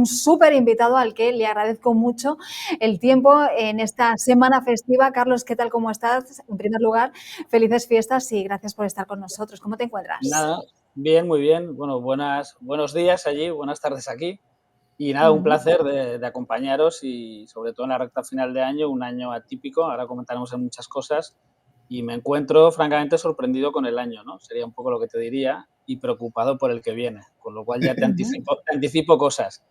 un súper invitado al que le agradezco mucho el tiempo en esta semana festiva. Carlos, ¿qué tal? ¿Cómo estás? En primer lugar, felices fiestas y gracias por estar con nosotros. ¿Cómo te encuentras? Nada, bien, muy bien. Bueno, buenos días allí, buenas tardes aquí. Y nada, un Ujú. placer de acompañaros y sobre todo en la recta final de año, un año atípico. Ahora comentaremos en muchas cosas y me encuentro francamente sorprendido con el año, ¿no? Sería un poco lo que te diría y preocupado por el que viene, con lo cual ya Ujú. te anticipo cosas.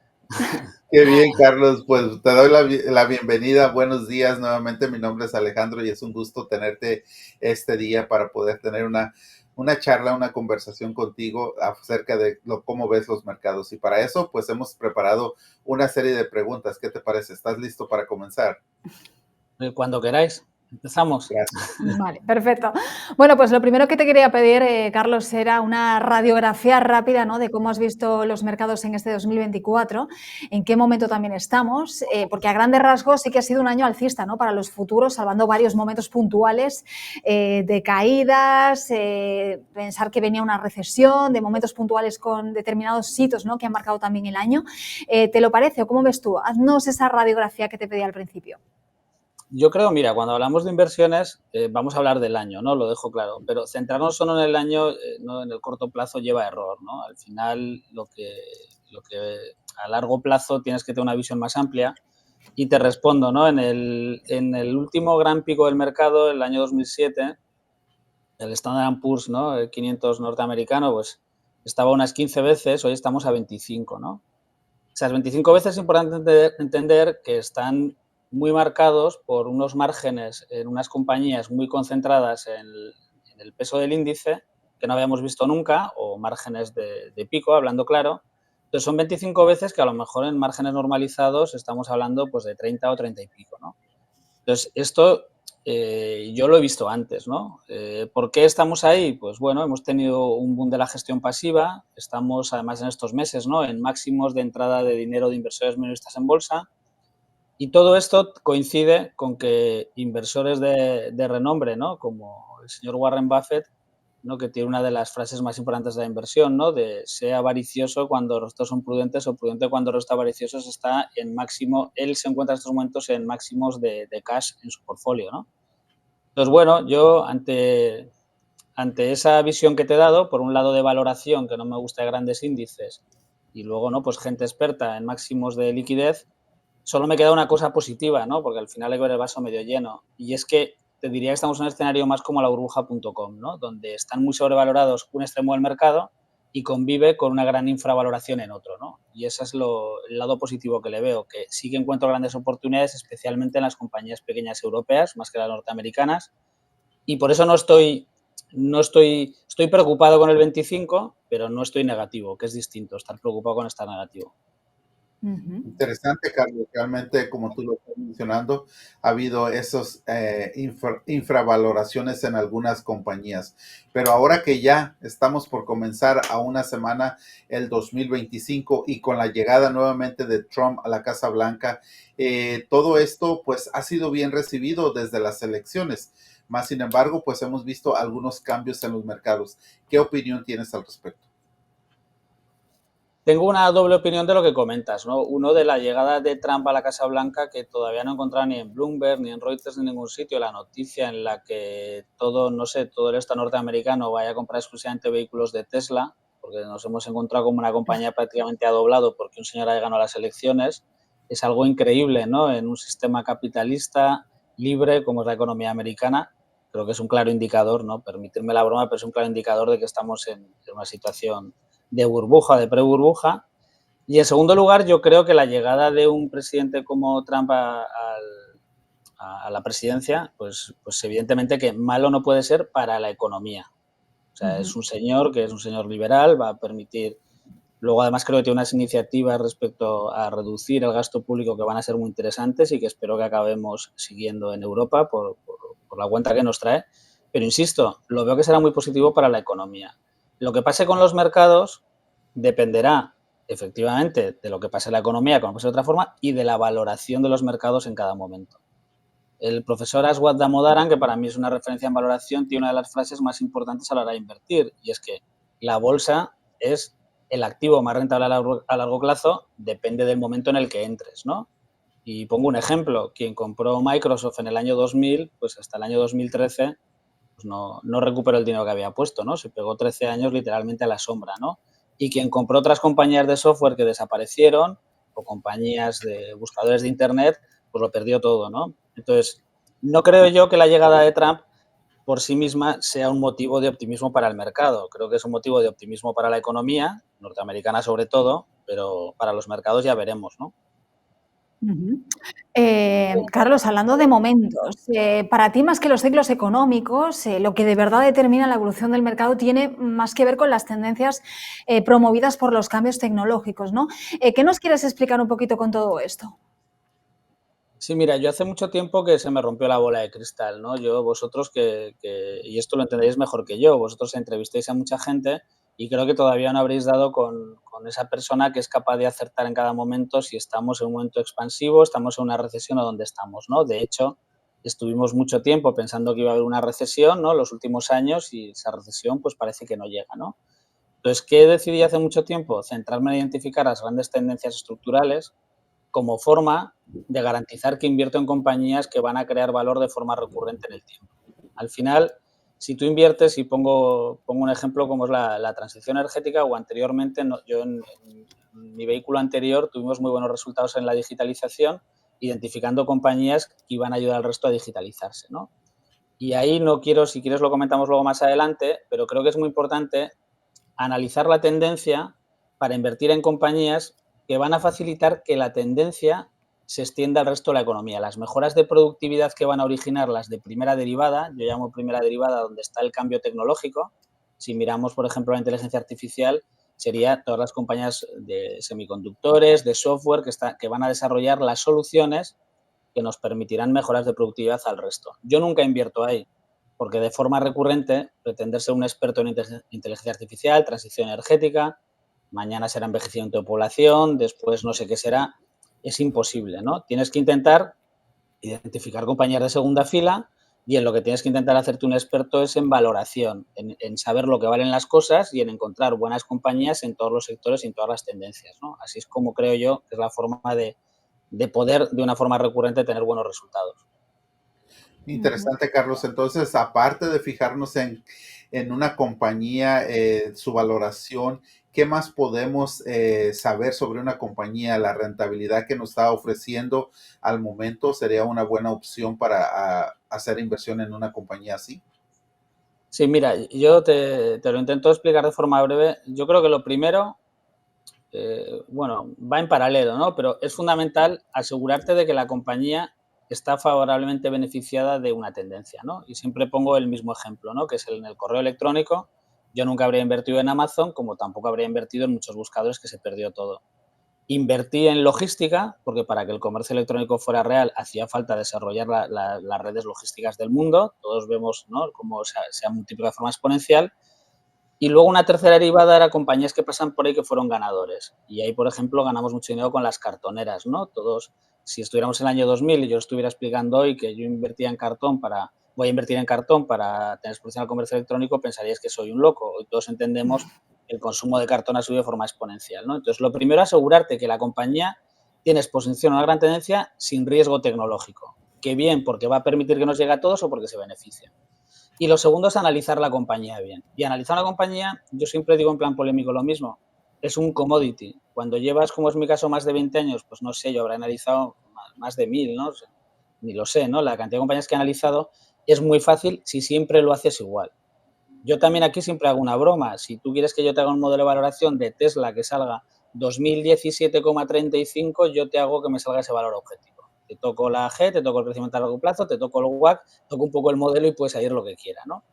Qué bien, Carlos. Pues te doy la bienvenida. Buenos días nuevamente. Mi nombre es Alejandro y es un gusto tenerte este día para poder tener una charla, una conversación contigo acerca de cómo ves los mercados. Y para eso, pues hemos preparado una serie de preguntas. ¿Qué te parece? ¿Estás listo para comenzar? Cuando queráis, empezamos. Gracias. Vale, perfecto. Bueno, pues lo primero que te quería pedir, Carlos, era una radiografía rápida, ¿no?, de cómo has visto los mercados en este 2024, en qué momento también estamos, porque a grandes rasgos sí que ha sido un año alcista, ¿no?, para los futuros, salvando varios momentos puntuales de caídas, pensar que venía una recesión, de momentos puntuales con determinados hitos, ¿no?, que han marcado también el año. ¿Te lo parece o cómo ves tú? Haznos esa radiografía que te pedí al principio. Yo creo, mira, cuando hablamos de inversiones, vamos a hablar del año, ¿no? Lo dejo claro. Pero centrarnos solo en el año, no en el corto plazo, lleva error, ¿no? Al final, lo que a largo plazo tienes que tener una visión más amplia. Y te respondo, ¿no? En el último gran pico del mercado, el año 2007, el Standard Poor's, ¿no?, el 500 norteamericano, pues estaba unas 15 veces, hoy estamos a 25, ¿no? Esas 25 veces es importante entender que están muy marcados por unos márgenes en unas compañías muy concentradas en el peso del índice que no habíamos visto nunca, o márgenes de pico, hablando claro. Entonces son 25 veces que a lo mejor en márgenes normalizados estamos hablando pues de 30 o 30 y pico, ¿no? Entonces esto yo lo he visto antes, ¿no? ¿Por qué estamos ahí? Pues bueno, hemos tenido un boom de la gestión pasiva, estamos además en estos meses, ¿no?, en máximos de entrada de dinero de inversores minoristas en bolsa, y todo esto coincide con que inversores de renombre, ¿no?, como el señor Warren Buffett, ¿no?, que tiene una de las frases más importantes de la inversión, ¿no?, de sea avaricioso cuando los otros son prudentes o prudente cuando los avariciosos está en máximo, él se encuentra en estos momentos en máximos de cash en su portfolio, ¿no? Entonces, bueno, yo ante esa visión que te he dado, por un lado de valoración, que no me gusta de grandes índices, y luego, ¿no?, pues gente experta en máximos de liquidez, solo me queda una cosa positiva, ¿no?, porque al final hay que ver el vaso medio lleno, y es que te diría que estamos en un escenario más como la burbuja.com, ¿no?, donde están muy sobrevalorados un extremo del mercado y convive con una gran infravaloración en otro, ¿no? Y ese es el lado positivo que le veo, que sí que encuentro grandes oportunidades, especialmente en las compañías pequeñas europeas, más que las norteamericanas, y por eso estoy preocupado con el 25, pero no estoy negativo, que es distinto estar preocupado con estar negativo. Ujú. Interesante, Carlos. Realmente, como tú lo estás mencionando, ha habido esos infravaloraciones en algunas compañías. Pero ahora que ya estamos por comenzar a una semana el 2025 y con la llegada nuevamente de Trump a la Casa Blanca, todo esto pues ha sido bien recibido desde las elecciones. Más sin embargo, pues hemos visto algunos cambios en los mercados. ¿Qué opinión tienes al respecto? Tengo una doble opinión de lo que comentas, ¿no? Uno, de la llegada de Trump a la Casa Blanca, que todavía no he encontrado ni en Bloomberg, ni en Reuters, ni en ningún sitio, la noticia en la que todo, no sé, todo el Estado norteamericano vaya a comprar exclusivamente vehículos de Tesla, porque nos hemos encontrado como una compañía prácticamente ha doblado porque un señor haya ganado las elecciones. Es algo increíble, ¿no?, en un sistema capitalista libre como es la economía americana. Creo que es un claro indicador, ¿no?, permitirme la broma, pero es un claro indicador de que estamos en una situación de burbuja, de pre-burbuja. Y en segundo lugar, yo creo que la llegada de un presidente como Trump a la presidencia, pues evidentemente que malo no puede ser para la economía. O sea, es Ujú. un señor que es un señor liberal, va a permitir. Luego, además, creo que tiene unas iniciativas respecto a reducir el gasto público que van a ser muy interesantes y que espero que acabemos siguiendo en Europa por la cuenta que nos trae. Pero insisto, lo veo que será muy positivo para la economía. Lo que pase con los mercados dependerá efectivamente de lo que pase en la economía, como pase de otra forma, y de la valoración de los mercados en cada momento. El profesor Aswad Damodaran, que para mí es una referencia en valoración, tiene una de las frases más importantes a la hora de invertir, y es que la bolsa es el activo más rentable a largo plazo depende del momento en el que entres, ¿no? Y pongo un ejemplo, quien compró Microsoft en el año 2000, pues hasta el año 2013 pues no recuperó el dinero que había puesto, ¿no? Se pegó 13 años literalmente a la sombra, ¿no? Y quien compró otras compañías de software que desaparecieron o compañías de buscadores de Internet, pues lo perdió todo, ¿no? Entonces, no creo yo que la llegada de Trump por sí misma sea un motivo de optimismo para el mercado. Creo que es un motivo de optimismo para la economía, norteamericana sobre todo, pero para los mercados ya veremos, ¿no? Ujú. Carlos, hablando de momentos, para ti más que los ciclos económicos, lo que de verdad determina la evolución del mercado tiene más que ver con las tendencias promovidas por los cambios tecnológicos, ¿no? ¿Qué nos quieres explicar un poquito con todo esto? Sí, mira, yo hace mucho tiempo que se me rompió la bola de cristal, ¿no? Vosotros y esto lo entenderéis mejor que yo, vosotros entrevistéis a mucha gente y creo que todavía no habréis dado con esa persona que es capaz de acertar en cada momento si estamos en un momento expansivo, estamos en una recesión o dónde estamos, ¿no? De hecho, estuvimos mucho tiempo pensando que iba a haber una recesión, ¿no? Los últimos años y esa recesión pues parece que no llega, ¿no? Entonces, ¿qué decidí hace mucho tiempo? Centrarme en identificar las grandes tendencias estructurales como forma de garantizar que invierto en compañías que van a crear valor de forma recurrente en el tiempo. Al final, si tú inviertes, y pongo un ejemplo como es la transición energética o anteriormente, yo en mi vehículo anterior tuvimos muy buenos resultados en la digitalización, identificando compañías que iban a ayudar al resto a digitalizarse, ¿no? Y ahí no quiero, si quieres lo comentamos luego más adelante, pero creo que es muy importante analizar la tendencia para invertir en compañías que van a facilitar que la tendencia se extienda al resto de la economía. Las mejoras de productividad que van a originar las de primera derivada, yo llamo primera derivada donde está el cambio tecnológico, si miramos, por ejemplo, la inteligencia artificial, sería todas las compañías de semiconductores, de software que van a desarrollar las soluciones que nos permitirán mejoras de productividad al resto. Yo nunca invierto ahí, porque de forma recurrente pretender ser un experto en inteligencia artificial, transición energética, mañana será envejecimiento de población, después no sé qué será, es imposible, ¿no? Tienes que intentar identificar compañías de segunda fila y en lo que tienes que intentar hacerte un experto es en valoración, en saber lo que valen las cosas y en encontrar buenas compañías en todos los sectores y en todas las tendencias, ¿no? Así es como creo yo que es la forma de poder, de una forma recurrente, tener buenos resultados. Ujú. Interesante, Carlos. Entonces, aparte de fijarnos en una compañía, su valoración, ¿qué más podemos saber sobre una compañía? La rentabilidad que nos está ofreciendo al momento sería una buena opción para hacer inversión en una compañía así. Sí, mira, yo te lo intento explicar de forma breve. Yo creo que lo primero, bueno, va en paralelo, ¿no? Pero es fundamental asegurarte de que la compañía está favorablemente beneficiada de una tendencia, ¿no? Y siempre pongo el mismo ejemplo, ¿no? Que es en el correo electrónico. Yo nunca habría invertido en Amazon, como tampoco habría invertido en muchos buscadores que se perdió todo. Invertí en logística, porque para que el comercio electrónico fuera real hacía falta desarrollar las redes logísticas del mundo. Todos vemos, ¿no?, cómo se ha multiplicado de forma exponencial. Y luego una tercera derivada era compañías que pasan por ahí que fueron ganadores. Y ahí, por ejemplo, ganamos mucho dinero con las cartoneras, ¿no? Todos, si estuviéramos en el año 2000 y yo estuviera explicando hoy que yo invertía en cartón voy a invertir en cartón para tener exposición al comercio electrónico, pensaríais que soy un loco. Hoy todos entendemos que el consumo de cartón ha subido de forma exponencial, ¿no? Entonces, lo primero es asegurarte que la compañía tiene exposición a una gran tendencia sin riesgo tecnológico. Que bien porque va a permitir que nos llegue a todos o porque se beneficia. Y lo segundo es analizar la compañía bien. Y analizar una compañía, yo siempre digo en plan polémico lo mismo, es un commodity. Cuando llevas, como es mi caso, más de 20 años, pues no sé, yo habré analizado más de 1000, ¿no? O sea, ni lo sé, ¿no? La cantidad de compañías que he analizado es muy fácil si siempre lo haces igual. Yo también aquí siempre hago una broma. Si tú quieres que yo te haga un modelo de valoración de Tesla que salga 2017,35, yo te hago que me salga ese valor objetivo. Te toco la G, te toco el crecimiento a largo plazo, te toco el WACC, toco un poco el modelo y puedes salir lo que quiera, ¿no?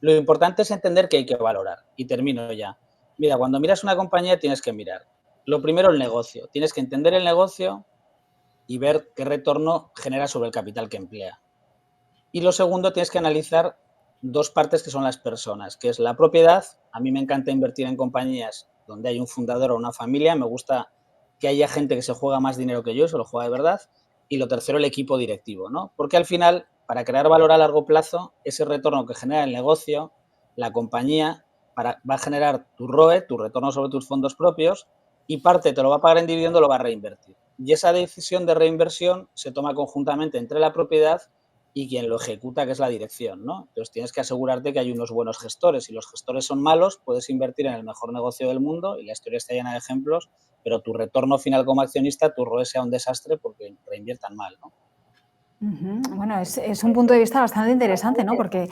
Lo importante es entender que hay que valorar. Y termino ya. Mira, cuando miras una compañía tienes que mirar. Lo primero, el negocio. Tienes que entender el negocio y ver qué retorno genera sobre el capital que emplea. Y lo segundo, tienes que analizar dos partes que son las personas, que es la propiedad. A mí me encanta invertir en compañías donde hay un fundador o una familia. Me gusta que haya gente que se juega más dinero que yo, se lo juega de verdad. Y lo tercero, el equipo directivo, ¿no? Porque al final, para crear valor a largo plazo, ese retorno que genera el negocio, la compañía, va a generar tu ROE, tu retorno sobre tus fondos propios, y parte te lo va a pagar en dividendo, lo va a reinvertir. Y esa decisión de reinversión se toma conjuntamente entre la propiedad y quien lo ejecuta, que es la dirección, ¿no? Entonces tienes que asegurarte que hay unos buenos gestores. Si los gestores son malos, puedes invertir en el mejor negocio del mundo, y la historia está llena de ejemplos, pero tu retorno final como accionista, tu ROE sea un desastre porque reinviertan mal, ¿no? Bueno, es un punto de vista bastante interesante, ¿no? Porque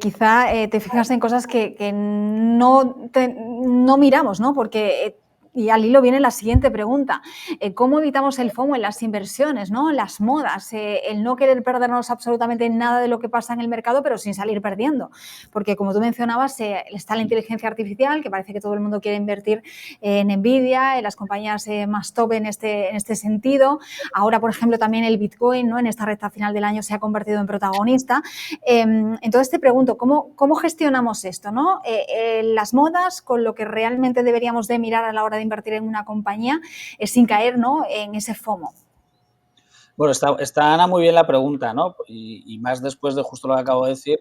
quizá te fijas en cosas que no miramos, ¿no? Porque y al hilo viene la siguiente pregunta. ¿Cómo evitamos el FOMO en las inversiones, ¿no? Las modas, el no querer perdernos absolutamente nada de lo que pasa en el mercado, pero sin salir perdiendo. Porque como tú mencionabas, está la inteligencia artificial, que parece que todo el mundo quiere invertir en Nvidia, en las compañías más top en este sentido. Ahora, por ejemplo, también el Bitcoin, ¿no? En esta recta final del año se ha convertido en protagonista. Entonces te pregunto, ¿cómo gestionamos esto, ¿no? Las modas con lo que realmente deberíamos de mirar a la hora de invertir en una compañía sin caer, ¿no? En ese FOMO. Bueno, está Ana muy bien la pregunta, ¿no? Y más después de justo lo que acabo de decir,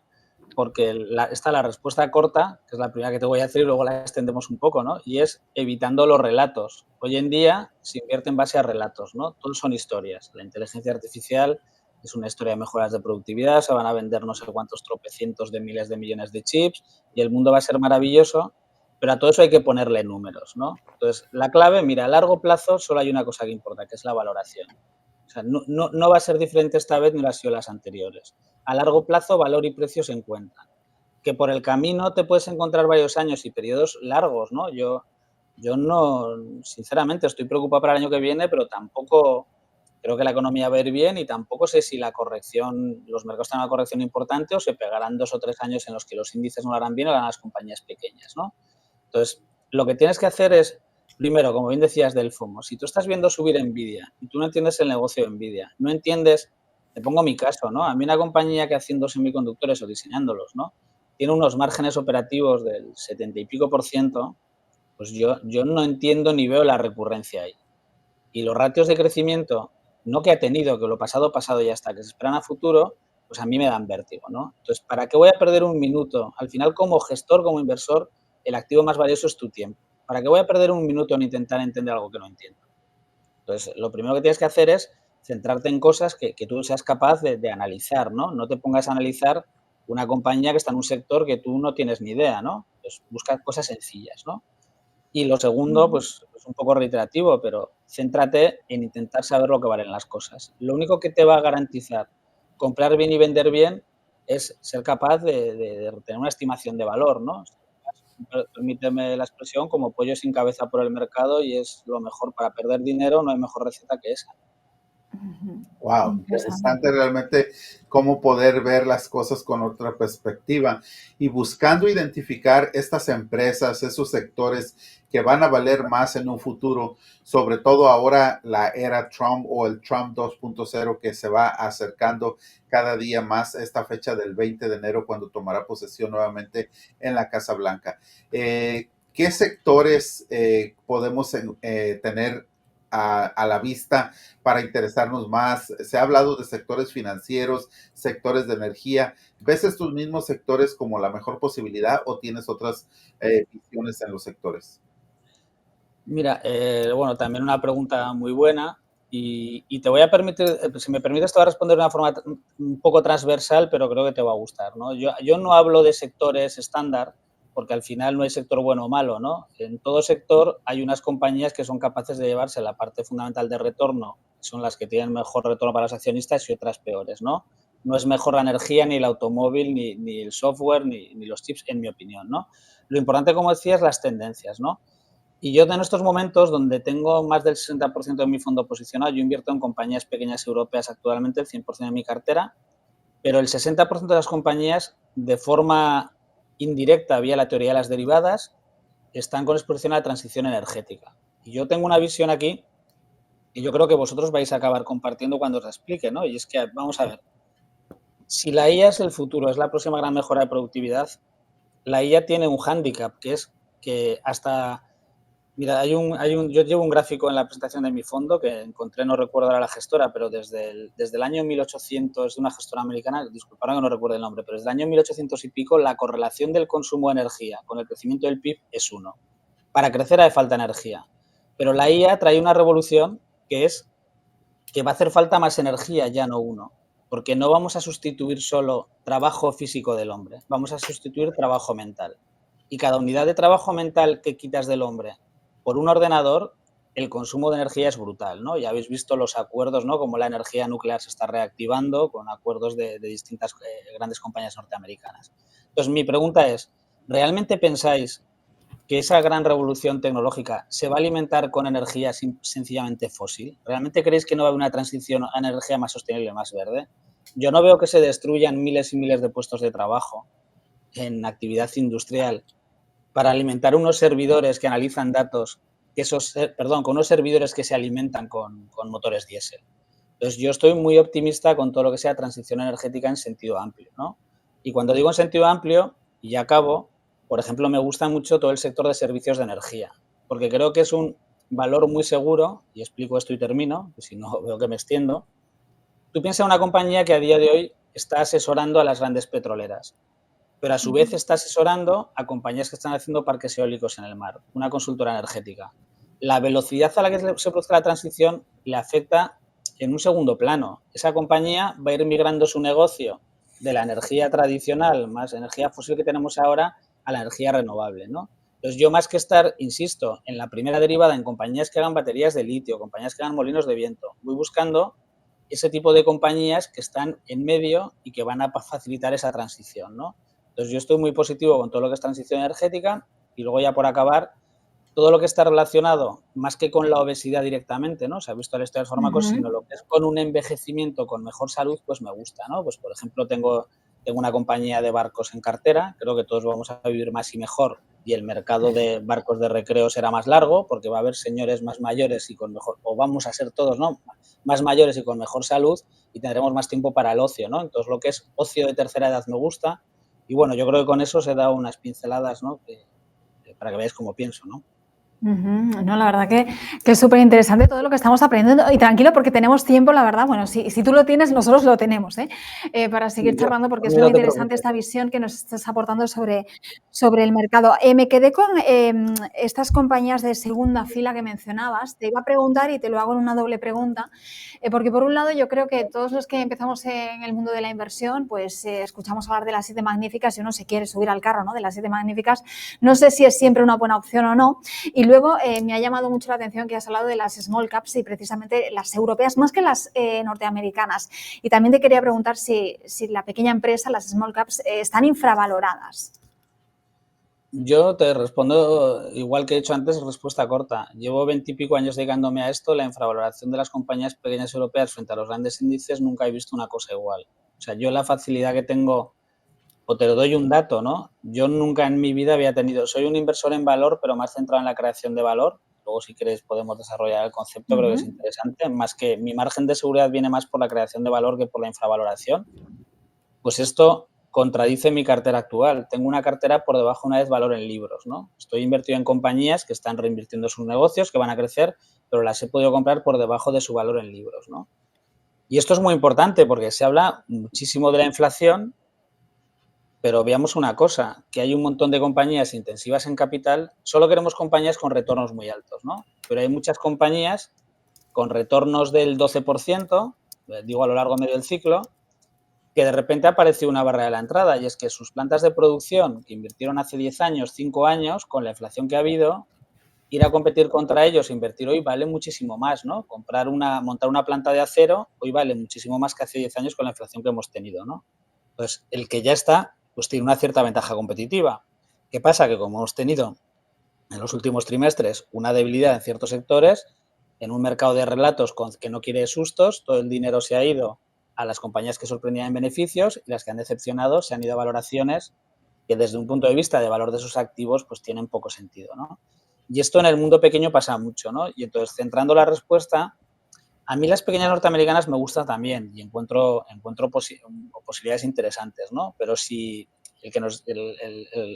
porque está la respuesta corta, que es la primera que te voy a decir, y luego la extendemos un poco, ¿no? Y es evitando los relatos. Hoy en día se invierte en base a relatos, ¿no? Todos son historias. La inteligencia artificial es una historia de mejoras de productividad, se van a vender no sé cuántos tropecientos de miles de millones de chips y el mundo va a ser maravilloso, pero a todo eso hay que ponerle números, ¿no? Entonces, la clave, mira, a largo plazo solo hay una cosa que importa, que es la valoración. O sea, no va a ser diferente esta vez ni lo ha sido las anteriores. A largo plazo, valor y precio se encuentran. Que por el camino te puedes encontrar varios años y periodos largos, ¿no? Yo no, sinceramente, estoy preocupado para el año que viene, pero tampoco creo que la economía va a ir bien y tampoco sé si los mercados tienen una corrección importante o se pegarán 2 o 3 años en los que los índices no lo harán bien o lo harán las compañías pequeñas, ¿no? Entonces, lo que tienes que hacer es, primero, como bien decías del FOMO, si tú estás viendo subir Nvidia y tú no entiendes el negocio de Nvidia, no entiendes, te pongo mi caso, ¿no? A mí una compañía que haciendo semiconductores o diseñándolos, ¿no? Tiene unos márgenes operativos del 70 y pico por ciento, pues yo no entiendo ni veo la recurrencia ahí. Y los ratios de crecimiento, no que ha tenido, que lo pasado ya está, que se esperan a futuro, pues a mí me dan vértigo, ¿no? Entonces, ¿para qué voy a perder un minuto? Al final, como gestor, como inversor, el activo más valioso es tu tiempo. ¿Para qué voy a perder un minuto en intentar entender algo que no entiendo? Entonces, lo primero que tienes que hacer es centrarte en cosas que tú seas capaz de analizar, ¿no? No te pongas a analizar una compañía que está en un sector que tú no tienes ni idea, ¿no? Pues busca cosas sencillas, ¿no? Y lo segundo, pues es un poco reiterativo, pero céntrate en intentar saber lo que valen las cosas. Lo único que te va a garantizar comprar bien y vender bien es ser capaz de tener una estimación de valor, ¿no? Permíteme la expresión, como pollo sin cabeza por el mercado, y es lo mejor para perder dinero, no hay mejor receta que esa. Wow, Interesante. interesante realmente cómo poder ver las cosas con otra perspectiva y buscando identificar estas empresas, esos sectores que van a valer más en un futuro, sobre todo ahora la era Trump o el Trump 2.0 que se va acercando cada día más a esta fecha del 20 de enero cuando tomará posesión nuevamente en la Casa Blanca. ¿Qué sectores podemos tener a la vista para interesarnos más? Se ha hablado de sectores financieros, sectores de energía. ¿Ves estos mismos sectores como la mejor posibilidad o tienes otras visiones en los sectores? Mira, bueno, también una pregunta muy buena y te voy a permitir, si me permites, te voy a responder de una forma un poco transversal, pero creo que te va a gustar, ¿no? Yo no hablo de sectores estándar porque al final no hay sector bueno o malo, ¿no? En todo sector hay unas compañías que son capaces de llevarse la parte fundamental de retorno, que son las que tienen mejor retorno para los accionistas, y otras peores, ¿no? No es mejor la energía, ni el automóvil, ni el software, ni los chips, en mi opinión, ¿no? Lo importante, como decía, es las tendencias, ¿no? Y yo en estos momentos, donde tengo más del 60% de mi fondo posicionado, yo invierto en compañías pequeñas europeas actualmente, el 100% de mi cartera, pero el 60% de las compañías, de forma indirecta, vía la teoría de las derivadas, están con exposición a la transición energética. Y yo tengo una visión aquí y yo creo que vosotros vais a acabar compartiendo cuando os la explique, ¿no? Y es que, vamos a ver, si la IA es el futuro, es la próxima gran mejora de productividad, la IA tiene un hándicap, que es que hasta Mira, yo llevo un gráfico en la presentación de mi fondo que encontré, no recuerdo ahora la gestora, pero desde el año 1800, de una gestora americana, disculpa que no recuerdo el nombre, pero desde el año 1800 y pico, la correlación del consumo de energía con el crecimiento del PIB es 1. Para crecer hace falta energía. Pero la IA trae una revolución que es que va a hacer falta más energía, ya no uno. Porque no vamos a sustituir solo trabajo físico del hombre, vamos a sustituir trabajo mental. Y cada unidad de trabajo mental que quitas del hombre por un ordenador, el consumo de energía es brutal, ¿no? Ya habéis visto los acuerdos, ¿no? Como la energía nuclear se está reactivando con acuerdos de distintas grandes compañías norteamericanas. Entonces, mi pregunta es, ¿realmente pensáis que esa gran revolución tecnológica se va a alimentar con energía sencillamente fósil? ¿Realmente creéis que no va a haber una transición a energía más sostenible, más verde? Yo no veo que se destruyan miles y miles de puestos de trabajo en actividad industrial para alimentar unos servidores que analizan datos, con unos servidores que se alimentan con motores diésel. Entonces, yo estoy muy optimista con todo lo que sea transición energética en sentido amplio, ¿no? Y cuando digo en sentido amplio, y ya acabo, por ejemplo, me gusta mucho todo el sector de servicios de energía, porque creo que es un valor muy seguro, y explico esto y termino, que si no veo que me extiendo. Tú piensas en una compañía que a día de hoy está asesorando a las grandes petroleras, pero a su vez Ujú. está asesorando a compañías que están haciendo parques eólicos en el mar, una consultora energética. La velocidad a la que se produce la transición le afecta en un segundo plano. Esa compañía va a ir migrando su negocio de la energía tradicional, más energía fósil que tenemos ahora, a la energía renovable, ¿no? Entonces, yo más que estar, insisto, en la primera derivada en compañías que hagan baterías de litio, compañías que hagan molinos de viento, voy buscando ese tipo de compañías que están en medio y que van a facilitar esa transición, ¿no? Entonces, yo estoy muy positivo con todo lo que es transición energética y luego ya por acabar, todo lo que está relacionado, más que con la obesidad directamente, ¿no? Se ha visto la historia de los fármacos, Ujú. sino lo que es con un envejecimiento con mejor salud, pues me gusta, ¿no? Pues, por ejemplo, tengo una compañía de barcos en cartera, creo que todos vamos a vivir más y mejor y el mercado de barcos de recreo será más largo porque va a haber señores más mayores y con mejor, o vamos a ser todos, ¿no? Más mayores y con mejor salud y tendremos más tiempo para el ocio, ¿no? Entonces, lo que es ocio de tercera edad me gusta y bueno, yo creo que con eso os he dado unas pinceladas, ¿no? Para que veáis cómo pienso, ¿no? Ujú. No, la verdad que es súper interesante todo lo que estamos aprendiendo y tranquilo porque tenemos tiempo, la verdad, bueno, si tú lo tienes, nosotros lo tenemos, ¿eh? Para seguir Yo, charlando porque por es mí muy no te interesante preocupes. esta visión que nos estás aportando sobre el mercado. Me quedé con estas compañías de segunda fila que mencionabas, te iba a preguntar y te lo hago en una doble pregunta, porque por un lado yo creo que todos los que empezamos en el mundo de la inversión, pues escuchamos hablar de las siete magníficas y uno se quiere subir al carro, ¿no? De las siete magníficas, no sé si es siempre una buena opción o no. Y luego me ha llamado mucho la atención que has hablado de las small caps y precisamente las europeas más que las norteamericanas. Y también te quería preguntar si la pequeña empresa, las small caps, están infravaloradas. Yo te respondo igual que he hecho antes, respuesta corta. Llevo 20 y pico años dedicándome a esto. La infravaloración de las compañías pequeñas europeas frente a los grandes índices nunca he visto una cosa igual. O sea, yo la facilidad que tengo, o te doy un dato, ¿no? Yo nunca en mi vida había tenido, soy un inversor en valor, pero más centrado en la creación de valor. Luego, si queréis, podemos desarrollar el concepto, creo que es Ujú. interesante. Más que mi margen de seguridad viene más por la creación de valor que por la infravaloración. Pues esto contradice mi cartera actual. Tengo una cartera por debajo una vez valor en libros, ¿no? Estoy invertido en compañías que están reinvirtiendo sus negocios, que van a crecer, pero las he podido comprar por debajo de su valor en libros, ¿no? Y esto es muy importante porque se habla muchísimo de la inflación, pero veamos una cosa, que hay un montón de compañías intensivas en capital, solo queremos compañías con retornos muy altos, ¿no? Pero hay muchas compañías con retornos del 12%, digo a lo largo medio del ciclo, que de repente apareció una barrera de la entrada y es que sus plantas de producción que invirtieron hace 10 años, 5 años, con la inflación que ha habido, ir a competir contra ellos e invertir hoy vale muchísimo más, ¿no? Montar una planta de acero hoy vale muchísimo más que hace 10 años con la inflación que hemos tenido, ¿no? Entonces, el que ya está, pues tiene una cierta ventaja competitiva. ¿Qué pasa? Que como hemos tenido en los últimos trimestres una debilidad en ciertos sectores, en un mercado de relatos que no quiere sustos, todo el dinero se ha ido a las compañías que sorprendían en beneficios y las que han decepcionado se han ido a valoraciones que desde un punto de vista de valor de sus activos pues tienen poco sentido, ¿no? Y esto en el mundo pequeño pasa mucho, ¿no? Y entonces, centrando la respuesta, a mí las pequeñas norteamericanas me gustan también y encuentro posibilidades interesantes, ¿no? Pero si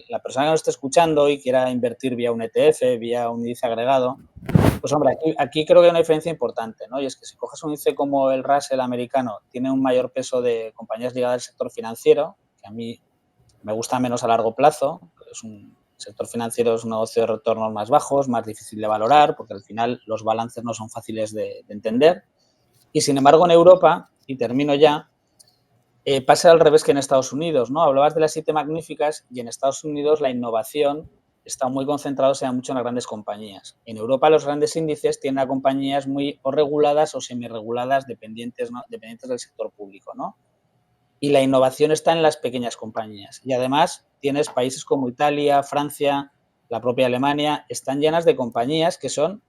la persona que nos esté escuchando y quiera invertir vía un ETF, vía un índice agregado, pues hombre, aquí creo que hay una diferencia importante, ¿no? Y es que si coges un índice como el Russell americano, tiene un mayor peso de compañías ligadas al sector financiero, que a mí me gusta menos a largo plazo. El sector financiero es un negocio de retornos más bajos, más difícil de valorar, porque al final los balances no son fáciles de entender. Y sin embargo, en Europa, y termino ya, pasa al revés que en Estados Unidos, ¿no? Hablabas de las 7 magníficas y en Estados Unidos la innovación está muy concentrada, se da mucho en las grandes compañías. En Europa los grandes índices tienen a compañías muy o reguladas o semirreguladas, dependientes, ¿no? Dependientes del sector público, ¿no? Y la innovación está en las pequeñas compañías. Y además tienes países como Italia, Francia, la propia Alemania, están llenas de compañías que son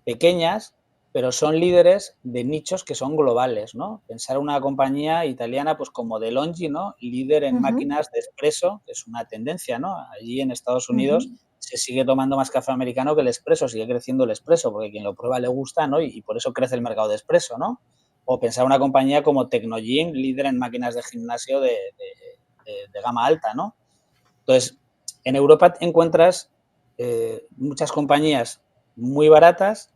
pequeñas, pero son líderes de nichos que son globales, ¿no? Pensar una compañía italiana pues como DeLonghi, ¿no? Líder en Ujú, máquinas de espresso, que es una tendencia, ¿no? Allí en Estados ujú. Unidos se sigue tomando más café americano que el espresso, sigue creciendo el espresso, porque quien lo prueba le gusta, ¿no? Y por eso crece el mercado de espresso, ¿no? O pensar una compañía como Tecnogym, líder en máquinas de gimnasio de gama alta, ¿no? Entonces, en Europa encuentras muchas compañías muy baratas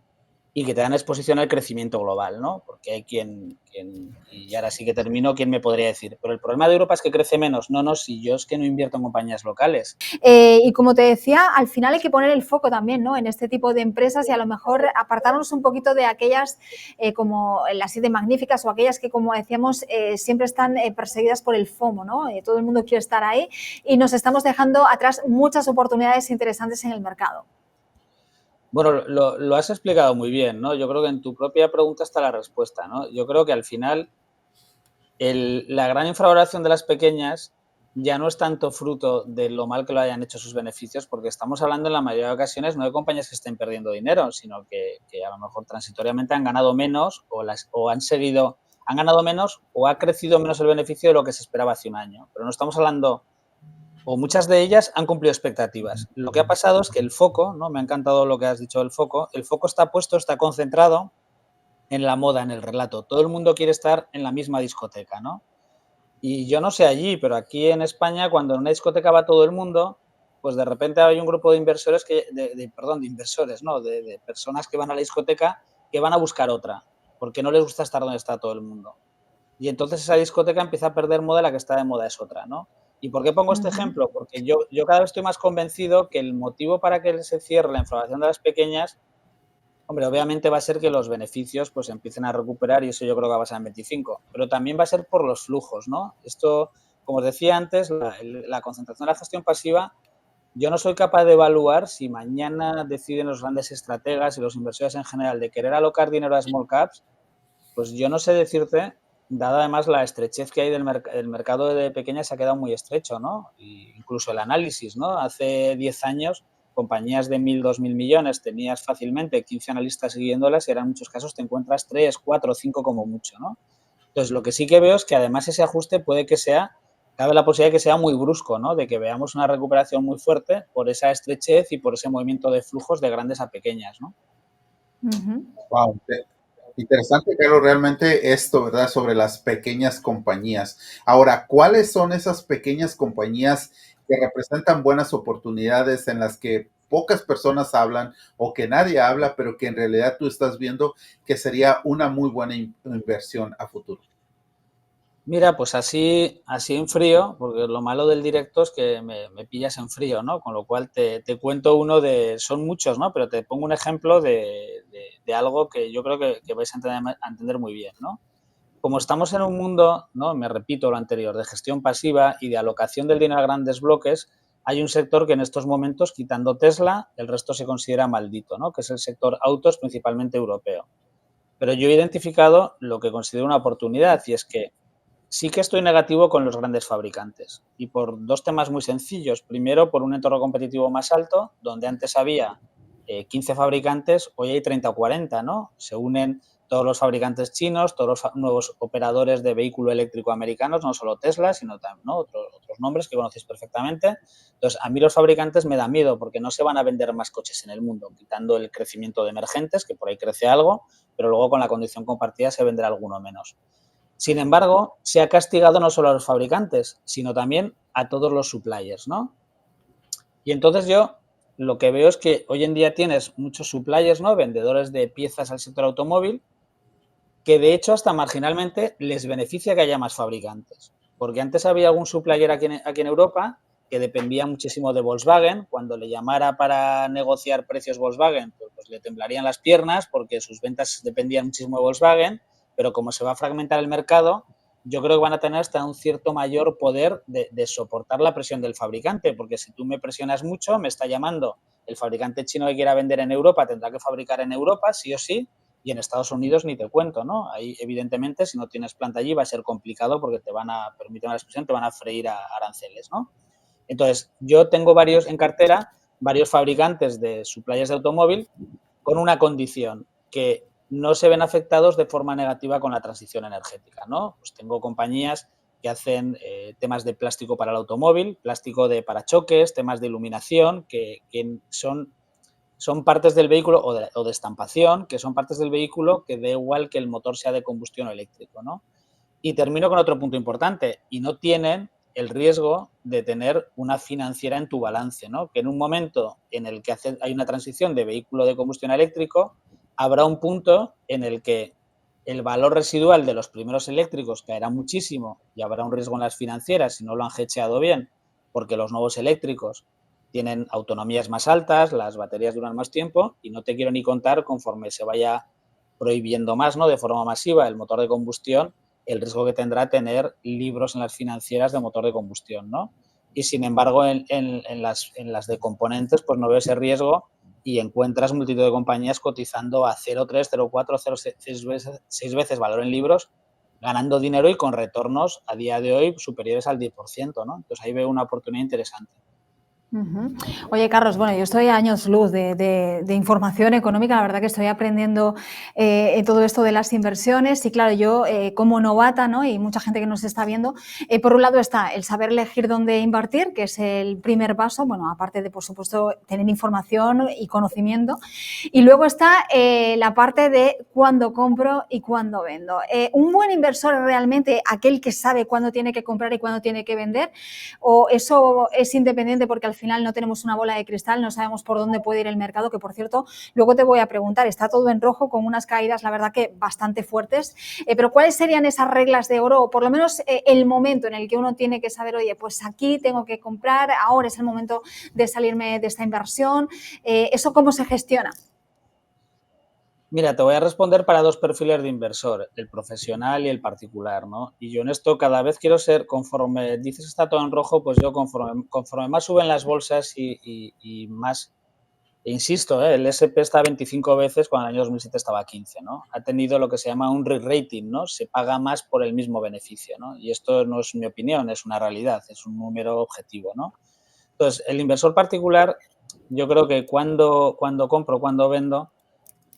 y que te dan exposición al crecimiento global, ¿no? Porque hay y ahora sí que termino, ¿quién me podría decir? Pero el problema de Europa es que crece menos. No, si yo es que no invierto en compañías locales. Y como te decía, al final hay que poner el foco también, ¿no? En este tipo de empresas y a lo mejor apartarnos un poquito de aquellas como las 7 magníficas o aquellas que, como decíamos, siempre están perseguidas por el FOMO, ¿no? Todo el mundo quiere estar ahí y nos estamos dejando atrás muchas oportunidades interesantes en el mercado. Bueno, lo has explicado muy bien, ¿no? Yo creo que en tu propia pregunta está la respuesta, ¿no? Yo creo que al final la gran infravaloración de las pequeñas ya no es tanto fruto de lo mal que lo hayan hecho sus beneficios, porque estamos hablando en la mayoría de ocasiones no de compañías que estén perdiendo dinero, sino que a lo mejor transitoriamente han ganado menos o han ganado menos o ha crecido menos el beneficio de lo que se esperaba hace un año. Pero no estamos hablando, o muchas de ellas han cumplido expectativas. Lo que ha pasado es que el foco, ¿no? Me ha encantado lo que has dicho del foco, el foco está puesto, está concentrado en la moda, en el relato. Todo el mundo quiere estar en la misma discoteca, ¿no? Y yo no sé allí, pero aquí en España, cuando en una discoteca va todo el mundo, pues de repente hay un grupo de inversores de inversores, ¿no? De personas que van a la discoteca que van a buscar otra, porque no les gusta estar donde está todo el mundo. Y entonces esa discoteca empieza a perder moda, la que está de moda es otra, ¿no? ¿Y por qué pongo este Ujú. ejemplo? Porque yo cada vez estoy más convencido que el motivo para que se cierre la información de las pequeñas, hombre, obviamente va a ser que los beneficios pues empiecen a recuperar y eso yo creo que va a pasar en 25, pero también va a ser por los flujos, ¿no? Esto, como os decía antes, la concentración de la gestión pasiva, yo no soy capaz de evaluar si mañana deciden los grandes estrategas y los inversores en general de querer alocar dinero a small caps, pues yo no sé decirte, dada además la estrechez que hay el mercado de pequeñas se ha quedado muy estrecho, ¿no? Y incluso el análisis, ¿no? Hace 10 años, compañías de 1.000, 2.000 millones, tenías fácilmente 15 analistas siguiéndolas y ahora en muchos casos te encuentras 3, 4, 5 como mucho, ¿no? Entonces, lo que sí que veo es que además ese ajuste puede que cabe la posibilidad de que sea muy brusco, ¿no? De que veamos una recuperación muy fuerte por esa estrechez y por ese movimiento de flujos de grandes a pequeñas, ¿no? Ujú. Wow, interesante, Carlos, realmente esto, ¿verdad? Sobre las pequeñas compañías. Ahora, ¿cuáles son esas pequeñas compañías que representan buenas oportunidades en las que pocas personas hablan o que nadie habla, pero que en realidad tú estás viendo que sería una muy buena inversión a futuro? Mira, pues así en frío, porque lo malo del directo es que me pillas en frío, ¿no? Con lo cual te cuento son muchos, ¿no? Pero te pongo un ejemplo de algo que yo creo que vais a entender muy bien, ¿no? Como estamos en un mundo, ¿no? Me repito lo anterior, de gestión pasiva y de alocación del dinero a grandes bloques, hay un sector que en estos momentos, quitando Tesla, el resto se considera maldito, ¿no? Que es el sector autos, principalmente europeo. Pero yo he identificado lo que considero una oportunidad y es que sí que estoy negativo con los grandes fabricantes y por 2 temas muy sencillos. Primero, por un entorno competitivo más alto, donde antes había 15 fabricantes, hoy hay 30 o 40, ¿no? Se unen todos los fabricantes chinos, todos los nuevos operadores de vehículo eléctrico americanos, no solo Tesla, sino también, ¿no? Otros nombres que conocéis perfectamente. Entonces, a mí los fabricantes me da miedo porque no se van a vender más coches en el mundo, quitando el crecimiento de emergentes, que por ahí crece algo, pero luego con la condición compartida se venderá alguno menos. Sin embargo, se ha castigado no solo a los fabricantes, sino también a todos los suppliers, ¿no? Y entonces yo lo que veo es que hoy en día tienes muchos suppliers, ¿no? Vendedores de piezas al sector automóvil, que de hecho hasta marginalmente les beneficia que haya más fabricantes. Porque antes había algún supplier aquí en Europa que dependía muchísimo de Volkswagen. Cuando le llamara para negociar precios Volkswagen, pues le temblarían las piernas porque sus ventas dependían muchísimo de Volkswagen, pero como se va a fragmentar el mercado, yo creo que van a tener hasta un cierto mayor poder de soportar la presión del fabricante, porque si tú me presionas mucho, me está llamando el fabricante chino que quiera vender en Europa, tendrá que fabricar en Europa, sí o sí, y en Estados Unidos ni te cuento, ¿no? Ahí, evidentemente, si no tienes planta allí va a ser complicado porque te van a, permíteme la expresión, te van a freír a aranceles, ¿no? Entonces, yo tengo varios en cartera, varios fabricantes de suppliers de automóvil con una condición, que no se ven afectados de forma negativa con la transición energética, ¿no? Pues tengo compañías que hacen temas de plástico para el automóvil, plástico de parachoques, temas de iluminación, que son partes del vehículo o de estampación, que son partes del vehículo que da igual que el motor sea de combustión o eléctrico, ¿no? Y termino con otro punto importante, y no tienen el riesgo de tener una financiera en tu balance, ¿no? Que en un momento en el que hay una transición de vehículo de combustión a eléctrico, habrá un punto en el que el valor residual de los primeros eléctricos caerá muchísimo y habrá un riesgo en las financieras si no lo han hedgeado bien, porque los nuevos eléctricos tienen autonomías más altas, las baterías duran más tiempo y no te quiero ni contar conforme se vaya prohibiendo más, ¿no? De forma masiva el motor de combustión, el riesgo que tendrá tener libros en las financieras de motor de combustión, ¿no? Y sin embargo, en las de componentes, pues no veo ese riesgo y encuentras multitud de compañías cotizando a 0,3, 0,4, 0,6 veces valor en libros, ganando dinero y con retornos a día de hoy superiores al 10%, ¿no? Entonces ahí veo una oportunidad interesante. Ujú. Oye, Carlos, bueno, yo estoy a años luz de información económica, la verdad que estoy aprendiendo todo esto de las inversiones y claro, yo como novata, ¿no? Y mucha gente que nos está viendo, por un lado está el saber elegir dónde invertir, que es el primer paso, bueno, aparte de, por supuesto, tener información y conocimiento, y luego está la parte de cuándo compro y cuándo vendo. Un buen inversor es realmente aquel que sabe cuándo tiene que comprar y cuándo tiene que vender, o eso es independiente porque al final no tenemos una bola de cristal, no sabemos por dónde puede ir el mercado, que por cierto, luego te voy a preguntar, está todo en rojo con unas caídas, la verdad que bastante fuertes, pero ¿cuáles serían esas reglas de oro o por lo menos el momento en el que uno tiene que saber, oye, pues aquí tengo que comprar, ahora es el momento de salirme de esta inversión? ¿Eso cómo se gestiona? Mira, te voy a responder para dos perfiles de inversor, el profesional y el particular, ¿no? Y yo en esto cada vez quiero ser, conforme dices está todo en rojo, pues yo conforme más suben las bolsas y más, insisto, el S&P está a 25 veces cuando en el año 2007 estaba a 15, ¿no? Ha tenido lo que se llama un re-rating, ¿no? Se paga más por el mismo beneficio, ¿no? Y esto no es mi opinión, es una realidad, es un número objetivo, ¿no? Entonces, el inversor particular, yo creo que cuando compro, cuando vendo,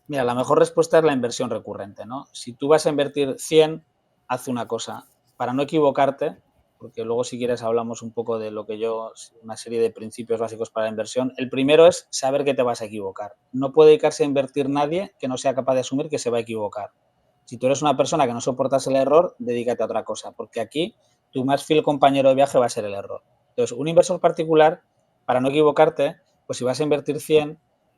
mira, la mejor respuesta es la inversión recurrente, ¿no? Si tú vas a invertir 100, haz una cosa. Para no equivocarte, porque luego si quieres hablamos un poco de lo que yo, una serie de principios básicos para la inversión. El primero es saber que te vas a equivocar. No puede dedicarse a invertir nadie que no sea capaz de asumir que se va a equivocar. Si tú eres una persona que no soportas el error, dedícate a otra cosa, porque aquí tu más fiel compañero de viaje va a ser el error. Entonces, un inversor particular, para no equivocarte, pues si vas a invertir 100,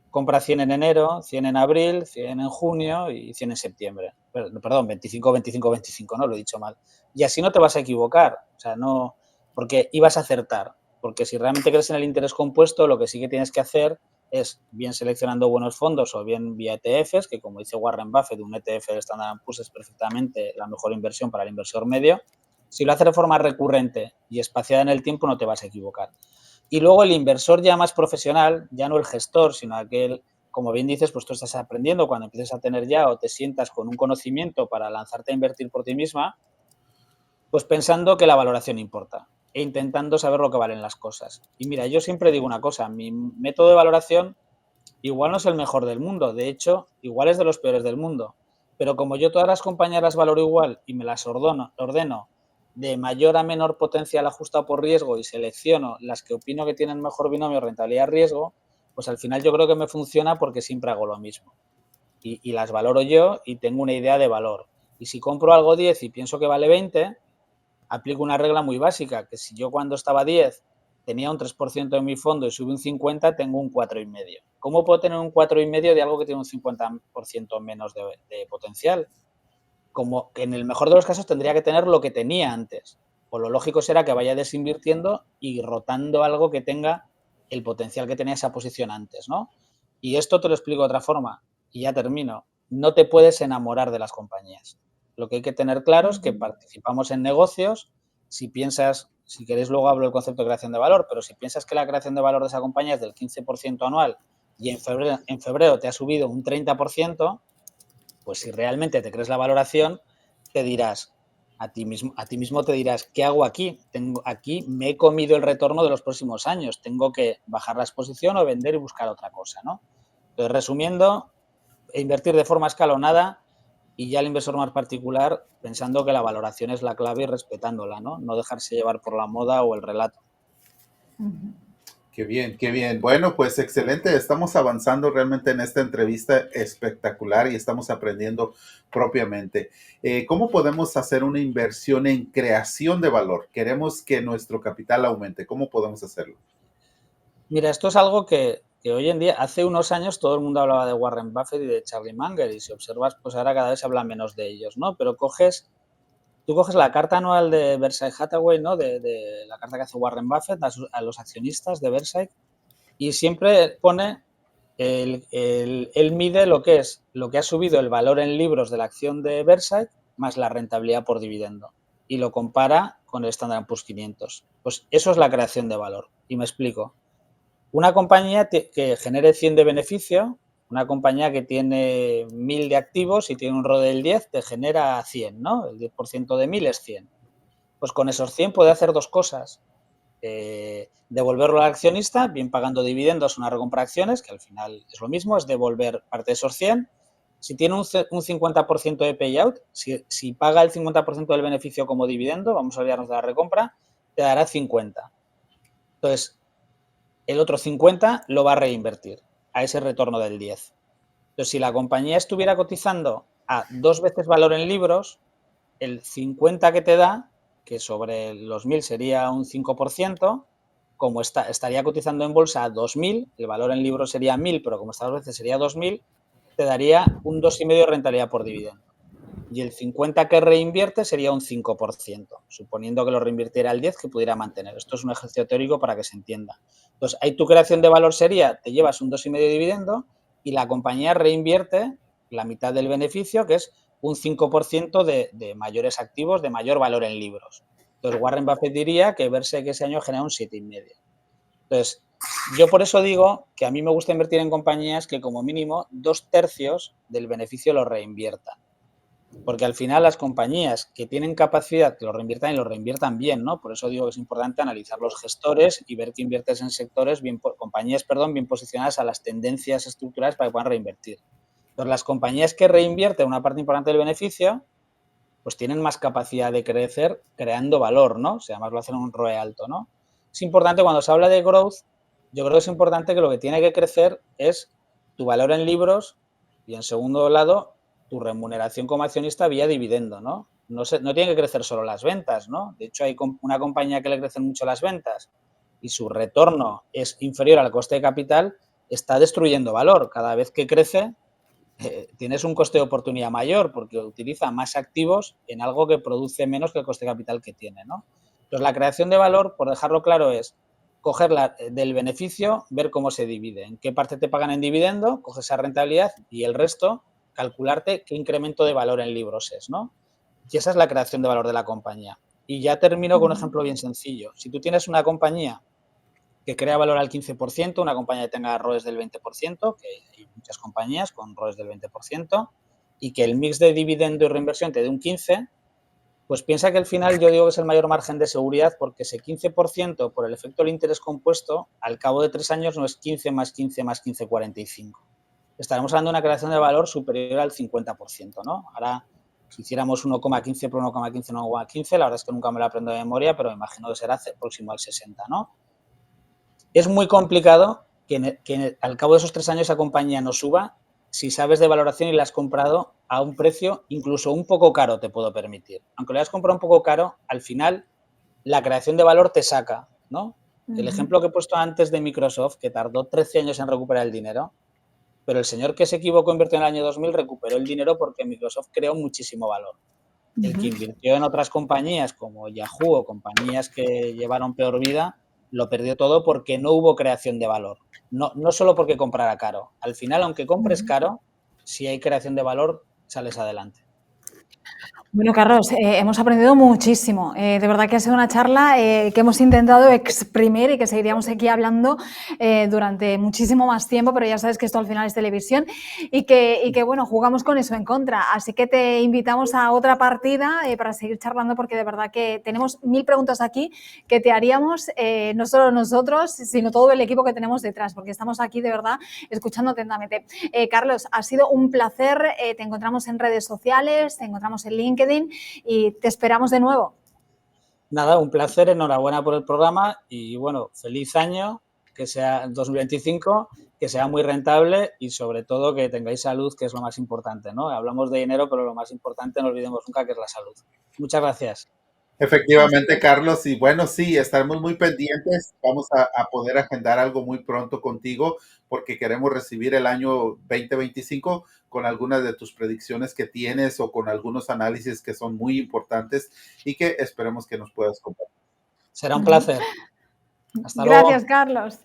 compra 100 en enero, 100 en abril, 100 en junio y 100 en septiembre. Perdón, 25, 25, 25, no lo he dicho mal. Y así no te vas a equivocar, o sea, no, porque ibas a acertar. Porque si realmente crees en el interés compuesto, lo que sí que tienes que hacer es, bien seleccionando buenos fondos o bien vía ETFs, que como dice Warren Buffett, un ETF de Standard & Poor's es perfectamente la mejor inversión para el inversor medio. Si lo haces de forma recurrente y espaciada en el tiempo, no te vas a equivocar. Y luego el inversor ya más profesional, ya no el gestor, sino aquel, como bien dices, pues tú estás aprendiendo cuando empieces a tener ya o te sientas con un conocimiento para lanzarte a invertir por ti misma, pues pensando que la valoración importa e intentando saber lo que valen las cosas. Y mira, yo siempre digo una cosa, mi método de valoración igual no es el mejor del mundo, de hecho, igual es de los peores del mundo, pero como yo todas las compañías las valoro igual y me las ordeno de mayor a menor potencial ajustado por riesgo y selecciono las que opino que tienen mejor binomio rentabilidad-riesgo, pues al final yo creo que me funciona porque siempre hago lo mismo. Y las valoro yo y tengo una idea de valor. Y si compro algo 10 y pienso que vale 20, aplico una regla muy básica, que si yo cuando estaba a 10 tenía un 3% en mi fondo y subí un 50, tengo un 4,5. ¿Cómo puedo tener un 4,5 de algo que tiene un 50% menos de potencial? Como que en el mejor de los casos tendría que tener lo que tenía antes. O lo lógico será que vaya desinvirtiendo y rotando algo que tenga el potencial que tenía esa posición antes, ¿no? Y esto te lo explico de otra forma, y ya termino. No te puedes enamorar de las compañías. Lo que hay que tener claro es que participamos en negocios. Si piensas, si queréis luego hablo del concepto de creación de valor, pero si piensas que la creación de valor de esa compañía es del 15% anual y en febrero te ha subido un 30%, pues si realmente te crees la valoración, te dirás, a ti mismo te dirás, ¿qué hago aquí? Aquí me he comido el retorno de los próximos años, tengo que bajar la exposición o vender y buscar otra cosa, ¿no? Entonces, resumiendo, invertir de forma escalonada y ya el inversor más particular pensando que la valoración es la clave y respetándola, ¿no? No dejarse llevar por la moda o el relato. Qué bien, qué bien. Bueno, pues excelente. Estamos avanzando realmente en esta entrevista espectacular y estamos aprendiendo propiamente. ¿Cómo podemos hacer una inversión en creación de valor? Queremos que nuestro capital aumente. ¿Cómo podemos hacerlo? Mira, esto es algo que hoy en día, hace unos años todo el mundo hablaba de Warren Buffett y de Charlie Munger, y si observas, pues ahora cada vez se habla menos de ellos, ¿no? Pero tú coges la carta anual de Berkshire Hathaway, ¿no? De la carta que hace Warren Buffett a los accionistas de Berkshire, y siempre pone, él mide lo que ha subido el valor en libros de la acción de Berkshire más la rentabilidad por dividendo, y lo compara con el Standard & Poor's 500. Pues eso es la creación de valor, y me explico. Una compañía que genere 100 de beneficio, una compañía que tiene 1.000 de activos y tiene un ROE del 10, te genera 100, ¿no? El 10% de 1.000 es 100. Pues con esos 100 puede hacer dos cosas. Devolverlo al accionista, bien pagando dividendos, una recompra de acciones, que al final es lo mismo, es devolver parte de esos 100. Si tiene un 50% de payout, si paga el 50% del beneficio como dividendo, vamos a olvidarnos de la recompra, te dará 50. Entonces, el otro 50 lo va a reinvertir a ese retorno del 10. Entonces, si la compañía estuviera cotizando a 2 veces valor en libros, el 50 que te da, que sobre los 1.000 sería un 5%, como estaría cotizando en bolsa a 2.000, el valor en libros sería 1.000, pero como estas veces sería 2.000, te daría un 2,5% de rentabilidad por dividendo. Y el 50 que reinvierte sería un 5%, suponiendo que lo reinvirtiera al 10, que pudiera mantener. Esto es un ejercicio teórico para que se entienda. Entonces, ahí tu creación de valor sería, te llevas un 2,5% de dividendo y la compañía reinvierte la mitad del beneficio, que es un 5% de mayores activos, de mayor valor en libros. Entonces, Warren Buffett diría que verse que ese año genera un 7,5%. Entonces, yo por eso digo que a mí me gusta invertir en compañías que como mínimo 2/3 del beneficio lo reinviertan. Porque al final las compañías que tienen capacidad que lo reinviertan y lo reinviertan bien, ¿no? Por eso digo que es importante analizar los gestores y ver que inviertes en sectores, compañías, bien posicionadas a las tendencias estructurales para que puedan reinvertir. Entonces, las compañías que reinvierten una parte importante del beneficio, pues tienen más capacidad de crecer creando valor, ¿no? O sea, además lo hacen a un ROE alto, ¿no? Es importante cuando se habla de growth, yo creo que es importante que lo que tiene que crecer es tu valor en libros y, en segundo lado, tu remuneración como accionista vía dividendo, ¿no? No tiene que crecer solo las ventas, ¿no? De hecho, hay una compañía que le crecen mucho las ventas y su retorno es inferior al coste de capital, está destruyendo valor. Cada vez que crece, tienes un coste de oportunidad mayor porque utiliza más activos en algo que produce menos que el coste de capital que tiene, ¿no? Entonces, la creación de valor, por dejarlo claro, es coger del beneficio, ver cómo se divide, en qué parte te pagan en dividendo, coges esa rentabilidad y el resto, calcularte qué incremento de valor en libros es, ¿no? Y esa es la creación de valor de la compañía. Y ya termino con un ejemplo bien sencillo. Si tú tienes una compañía que crea valor al 15%, una compañía que tenga ROEs del 20%, que hay muchas compañías con ROEs del 20%, y que el mix de dividendo y reinversión te dé un 15%, pues piensa que al final yo digo que es el mayor margen de seguridad porque ese 15% por el efecto del interés compuesto, al cabo de 3 años no es 15 más 15 más 15, 45. Estaremos hablando de una creación de valor superior al 50%, ¿no? Ahora, si hiciéramos 1,15 por 1,15, 1,15, la verdad es que nunca me lo aprendo de memoria, pero me imagino que será próximo al 60, ¿no? Es muy complicado que al cabo de esos 3 años esa compañía no suba si sabes de valoración y la has comprado a un precio incluso un poco caro, te puedo permitir. Aunque lo hayas comprado un poco caro, al final la creación de valor te saca, ¿no? El ejemplo que he puesto antes de Microsoft, que tardó 13 años en recuperar el dinero, pero el señor que se equivocó invirtió en el año 2000 recuperó el dinero porque Microsoft creó muchísimo valor. El que invirtió en otras compañías como Yahoo o compañías que llevaron peor vida, lo perdió todo porque no hubo creación de valor. No solo porque comprara caro. Al final, aunque compres caro, si hay creación de valor, sales adelante. Bueno, Carlos, hemos aprendido muchísimo. De verdad que ha sido una charla que hemos intentado exprimir y que seguiríamos aquí hablando durante muchísimo más tiempo, pero ya sabes que esto al final es televisión y que bueno, jugamos con eso en contra. Así que te invitamos a otra partida para seguir charlando, porque de verdad que tenemos 1000 preguntas aquí que te haríamos, no solo nosotros, sino todo el equipo que tenemos detrás, porque estamos aquí de verdad escuchando atentamente. Carlos, ha sido un placer. Te encontramos en redes sociales, te encontramos en LinkedIn y te esperamos de nuevo. Nada, un placer, enhorabuena por el programa y bueno, feliz año, que sea 2025, que sea muy rentable y sobre todo que tengáis salud, que es lo más importante, ¿no? Hablamos de dinero, pero lo más importante no olvidemos nunca que es la salud. Muchas gracias. Efectivamente, Carlos, y bueno, sí, estaremos muy pendientes. Vamos a poder agendar algo muy pronto contigo porque queremos recibir el año 2025 con algunas de tus predicciones que tienes o con algunos análisis que son muy importantes y que esperemos que nos puedas compartir. Será un placer. Hasta luego. Gracias, Carlos.